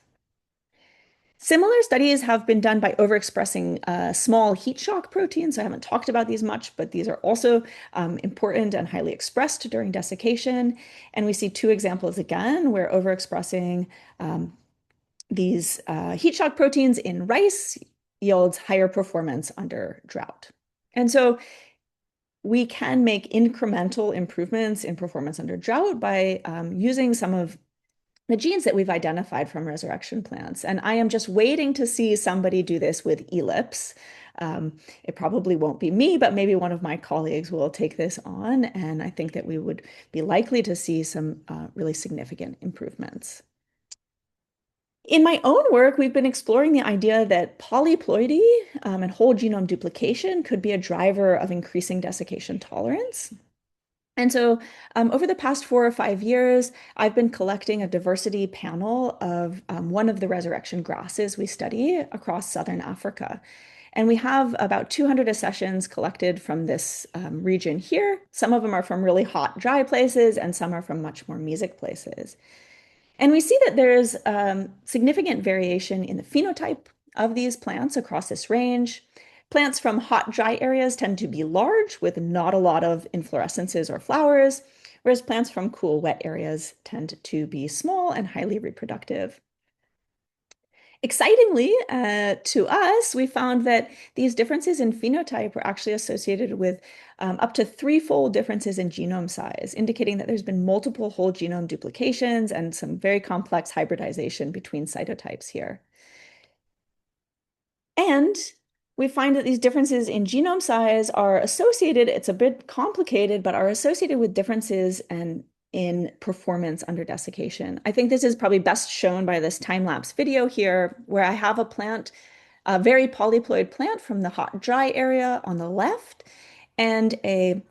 Similar studies have been done by overexpressing small heat shock proteins. So I haven't talked about these much, but these are also important and highly expressed during desiccation. And we see two examples again where overexpressing these heat shock proteins in rice yields higher performance under drought. And so we can make incremental improvements in performance under drought by using some of the genes that we've identified from resurrection plants. And I am just waiting to see somebody do this with ellipse. It probably won't be me, but maybe one of my colleagues will take this on. And I think that we would be likely to see some really significant improvements. In my own work, we've been exploring the idea that polyploidy and whole genome duplication could be a driver of increasing desiccation tolerance. And so over the past 4 or 5 years, I've been collecting a diversity panel of one of the resurrection grasses we study across Southern Africa. And we have about 200 accessions collected from this region here. Some of them are from really hot, dry places, and some are from much more mesic places. And we see that there's significant variation in the phenotype of these plants across this range. Plants from hot, dry areas tend to be large with not a lot of inflorescences or flowers, whereas plants from cool, wet areas tend to be small and highly reproductive. Excitingly, to us, we found that these differences in phenotype were actually associated with up to 3-fold differences in genome size, indicating that there's been multiple whole genome duplications and some very complex hybridization between cytotypes here. And we find that these differences in genome size are associated, it's a bit complicated, but are associated with differences in performance under desiccation. I think this is probably best shown by this time-lapse video here, where I have a plant, a very polyploid plant from the hot, dry area on the left, and a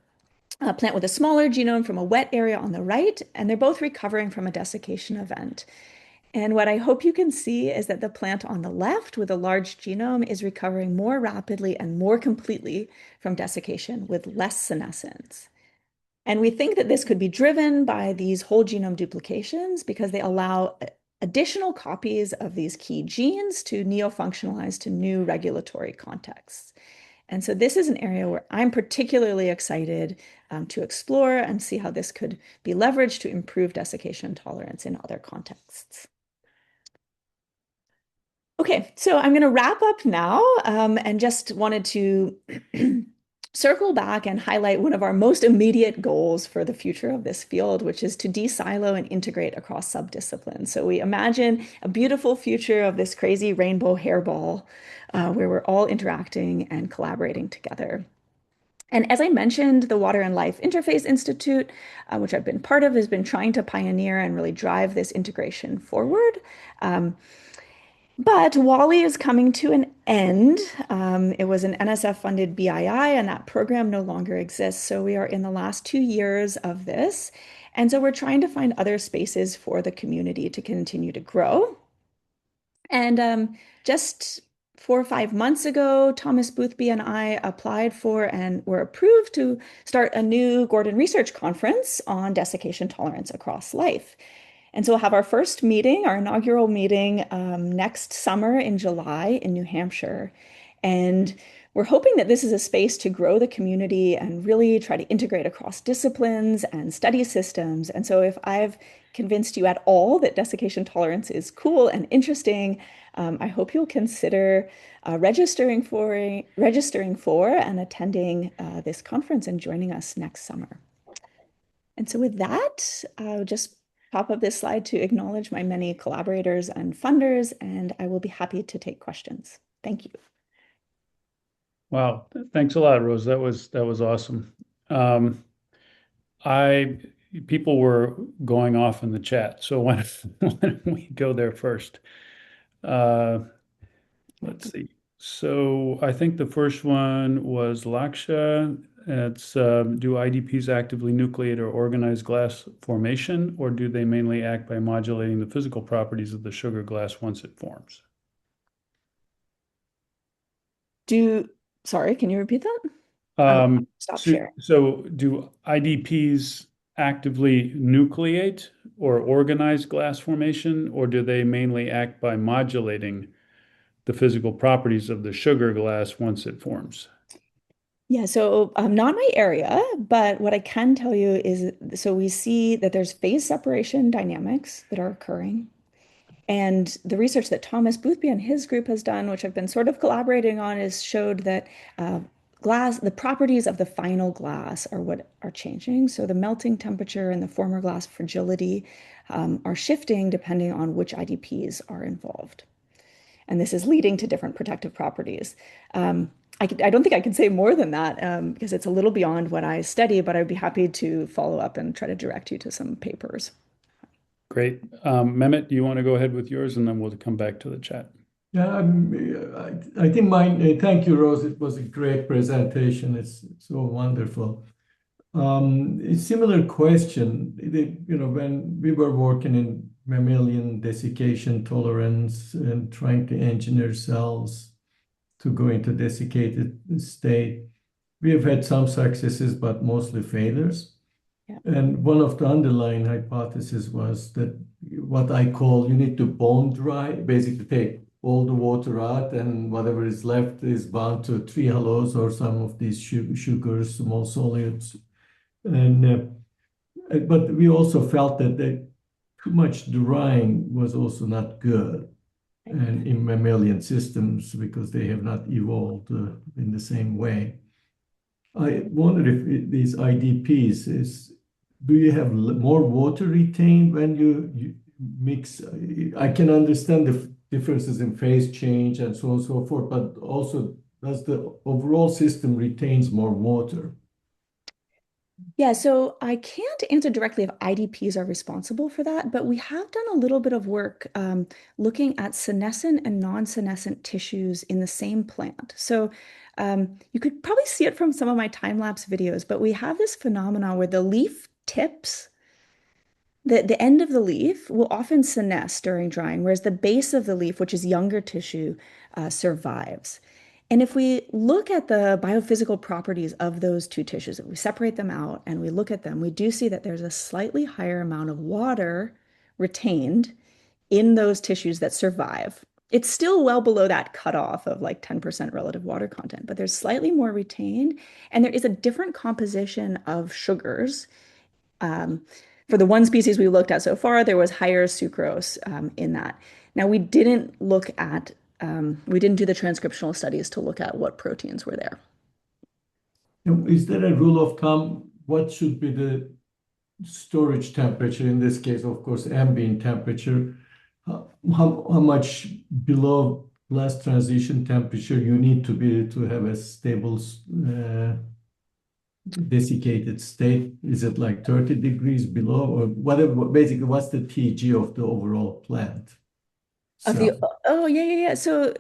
plant with a smaller genome from a wet area on the right, and they're both recovering from a desiccation event. And what I hope you can see is that the plant on the left with a large genome is recovering more rapidly and more completely from desiccation with less senescence. And we think that this could be driven by these whole genome duplications because they allow additional copies of these key genes to neofunctionalize to new regulatory contexts. And so this is an area where I'm particularly excited to explore and see how this could be leveraged to improve desiccation tolerance in other contexts. Okay, so I'm going to wrap up now and just wanted to circle back and highlight one of our most immediate goals for the future of this field, which is to de-silo and integrate across subdisciplines. So we imagine a beautiful future of this crazy rainbow hairball where we're all interacting and collaborating together. And as I mentioned, the Water and Life Interface Institute, which I've been part of, has been trying to pioneer and really drive this integration forward. But Wally is coming to an end. It was an NSF funded BII, and that program no longer exists. So we are in the last 2 years of this. And so we're trying to find other spaces for the community to continue to grow. And just 4 or 5 months ago, Thomas Boothby and I applied for and were approved to start a new Gordon Research Conference on desiccation tolerance across life. And so we'll have our first meeting, our inaugural meeting, next summer in July in New Hampshire. And we're hoping that this is a space to grow the community and really try to integrate across disciplines and study systems. And so if I've convinced you at all that desiccation tolerance is cool and interesting, I hope you'll consider registering for and attending this conference and joining us next summer. And so with that, I'll just pop up this slide to acknowledge my many collaborators and funders, and I will be happy to take questions. Thank you. Wow, thanks a lot, Rose. That was awesome. People were going off in the chat, so why don't we go there first? Let's see. So I think the first one was Laksha. It's do IDPs actively nucleate or organize glass formation, or do they mainly act by modulating the physical properties of the sugar glass once it forms? Sorry, can you repeat that? Stop sharing. So do IDPs actively nucleate or organize glass formation, or do they mainly act by modulating the physical properties of the sugar glass once it forms? Yeah, so not my area, but what I can tell you is, so we see that there's phase separation dynamics that are occurring. And the research that Thomas Boothby and his group has done, which I've been sort of collaborating on, is showed that the properties of the final glass are what are changing. So the melting temperature and the former glass fragility are shifting depending on which IDPs are involved. And this is leading to different protective properties. I don't think I can say more than that because it's a little beyond what I study, but I'd be happy to follow up and try to direct you to some papers. Great. Mehmet, do you want to go ahead with yours, and then we'll come back to the chat? Yeah, I think mine, thank you, Rose. It was a great presentation. It's so wonderful. A similar question, when we were working in mammalian desiccation tolerance and trying to engineer cells to go into desiccated state, we have had some successes, but mostly failures. Yeah. And one of the underlying hypotheses was that what I call you need to bone dry, basically take all the water out, and whatever is left is bound to trehalose or some of these sugars, small solutes. And but we also felt that too much drying was also not good, and in mammalian systems because they have not evolved in the same way. I wonder if these IDPs do you have more water retained when you mix? I can understand the differences in phase change and so on and so forth, but also does the overall system retains more water? Yeah, so I can't answer directly if IDPs are responsible for that, but we have done a little bit of work looking at senescent and non-senescent tissues in the same plant. So you could probably see it from some of my time-lapse videos, but we have this phenomenon where the leaf tips, the end of the leaf will often senesce during drying, whereas the base of the leaf, which is younger tissue, survives. And if we look at the biophysical properties of those two tissues, if we separate them out and we look at them, we do see that there's a slightly higher amount of water retained in those tissues that survive. It's still well below that cutoff of like 10% relative water content, but there's slightly more retained, and there is a different composition of sugars. For the one species we looked at so far, there was higher sucrose in that. Now, we didn't do the transcriptional studies to look at what proteins were there. Is there a rule of thumb? What should be the storage temperature? In this case, of course, ambient temperature. How much below glass transition temperature you need to be to have a stable desiccated state? Is it like 30 degrees below or whatever? Basically, what's the TG of the overall plant? Of So, the, oh, yeah, yeah, yeah. So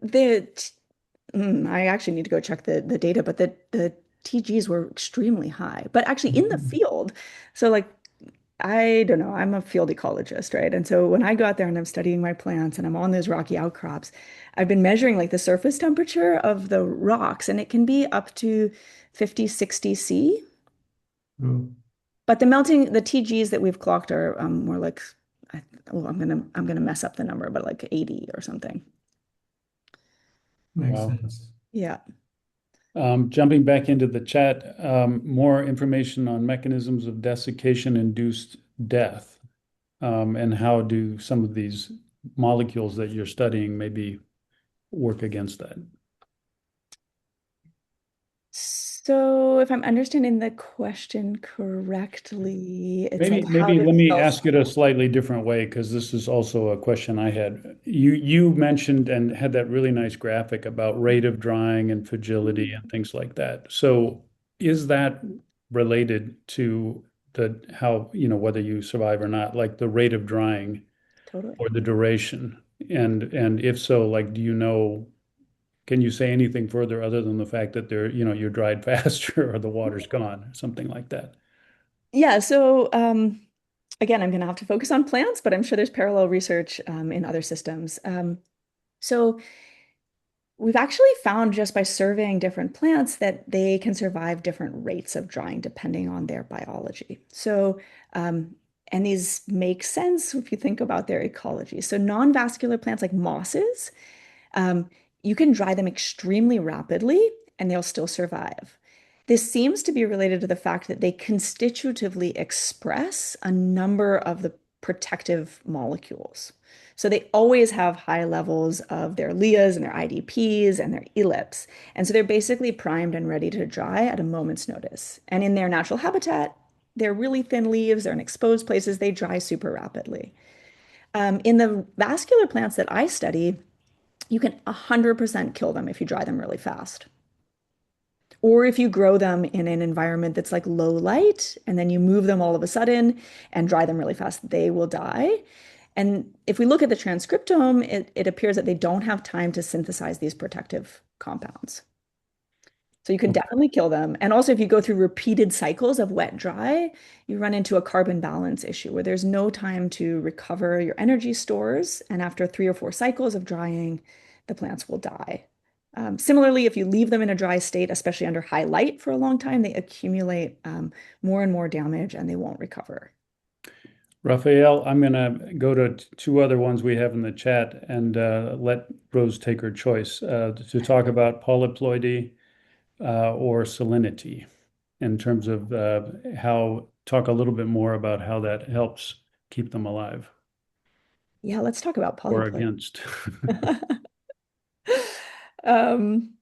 the, I actually need to go check the data, but the TGs were extremely high. But actually in the field, so like, I don't know, I'm a field ecologist, right? And so when I go out there and I'm studying my plants and I'm on those rocky outcrops, I've been measuring like the surface temperature of the rocks, and it can be up to 50, 60 C. mm, But the TGs that we've clocked are more like, I'm gonna mess up the number, but like 80 or something. makes Wow. sense. Yeah. Jumping back into the chat, more information on mechanisms of desiccation-induced death, and how do some of these molecules that you're studying maybe work against that? So if I'm understanding the question correctly, it's like how Maybe do let me cells. ask it a slightly different way, because this is also a question I had. You mentioned and had that really nice graphic about rate of drying and fragility and things like that. So is that related to the how, whether you survive or not, like the rate of drying Totally. or the duration? And if so, like, can you say anything further other than the fact that you're dried faster or the water's gone, or something like that? Yeah, so again, I'm going to have to focus on plants, but I'm sure there's parallel research in other systems. So we've actually found just by surveying different plants that they can survive different rates of drying depending on their biology. So, and these make sense if you think about their ecology. So non-vascular plants like mosses, um, you can dry them extremely rapidly and they'll still survive. This seems to be related to the fact that they constitutively express a number of the protective molecules. So they always have high levels of their LEAs and their IDPs and their ELIPs. And so they're basically primed and ready to dry at a moment's notice. And in their natural habitat, they're really thin leaves, they're in exposed places, they dry super rapidly. In the vascular plants that I study, you can 100% kill them if you dry them really fast. Or if you grow them in an environment that's like low light, and then you move them all of a sudden and dry them really fast, they will die. And if we look at the transcriptome, it appears that they don't have time to synthesize these protective compounds. So you can Okay. definitely kill them. And also, if you go through repeated cycles of wet dry, you run into a carbon balance issue where there's no time to recover your energy stores. And after 3 or 4 cycles of drying, the plants will die. Similarly, if you leave them in a dry state, especially under high light for a long time, they accumulate more and more damage and they won't recover. Raphael, I'm going to go to two other ones we have in the chat and let Rose take her choice to talk about polyploidy or salinity in terms of talk a little bit more about how that helps keep them alive Yeah, let's talk about or polyploidy. against. Um,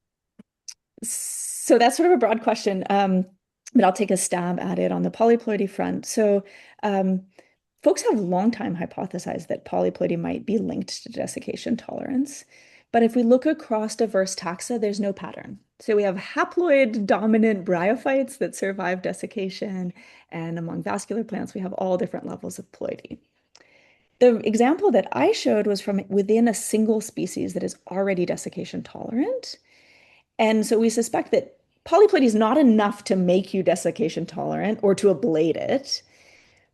so that's sort of a broad question, but I'll take a stab at it on the polyploidy front. So um, folks have long time hypothesized that polyploidy might be linked to desiccation tolerance. But if we look across diverse taxa, there's no pattern. So we have haploid dominant bryophytes that survive desiccation, and among vascular plants, we have all different levels of ploidy. The example that I showed was from within a single species that is already desiccation tolerant. And so we suspect that polyploidy is not enough to make you desiccation tolerant or to ablate it.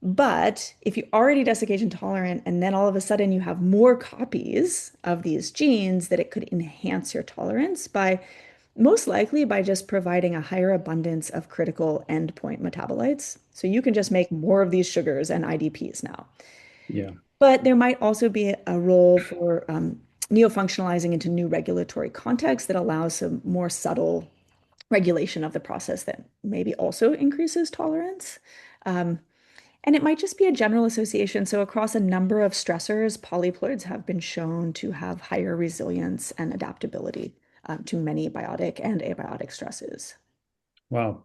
But if you're already desiccation tolerant and then all of a sudden you have more copies of these genes, that it could enhance your tolerance by most likely by just providing a higher abundance of critical endpoint metabolites. So you can just make more of these sugars and IDPs now. Yeah. But there might also be a role for neofunctionalizing into new regulatory contexts that allows some more subtle regulation of the process that maybe also increases tolerance. Um, and it might just be a general association. So across a number of stressors, polyploids have been shown to have higher resilience and adaptability to many biotic and abiotic stresses. Wow.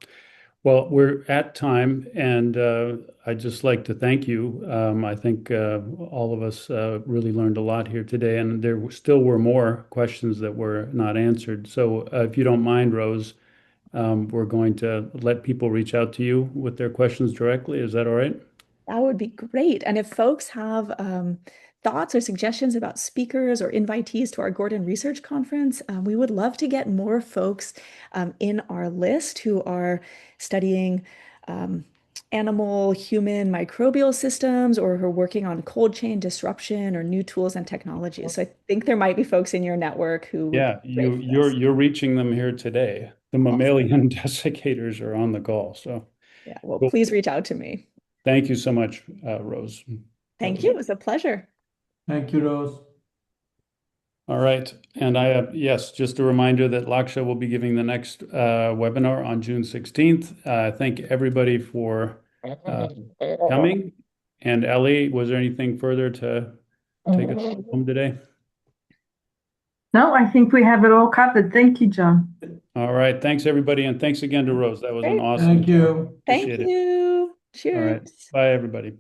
Well, we're at time, and I'd just like to thank you. I think all of us really learned a lot here today, and still were more questions that were not answered. So, if you don't mind, Rose, we're going to let people reach out to you with their questions directly. Is that all right? That would be great. And if folks have thoughts or suggestions about speakers or invitees to our Gordon Research Conference. We would love to get more folks in our list who are studying animal human microbial systems or who are working on cold chain disruption or new tools and technologies. So I think there might be folks in your network who Yeah, you're reaching them here today. The mammalian desiccators are on the call. So yeah, well, cool. Please reach out to me. Thank you so much, Rose. Thank you. It was a pleasure. Thank you, Rose. All right. And yes, just a reminder that Laksha will be giving the next webinar on June 16th. Thank everybody for coming. And Ellie, was there anything further to take us home today? No, I think we have it all covered. Thank you, John. All right. Thanks, everybody. And thanks again to Rose. That was an Great. awesome Thank talk. you. Thank Appreciate it. you. All right. Cheers. Bye, everybody.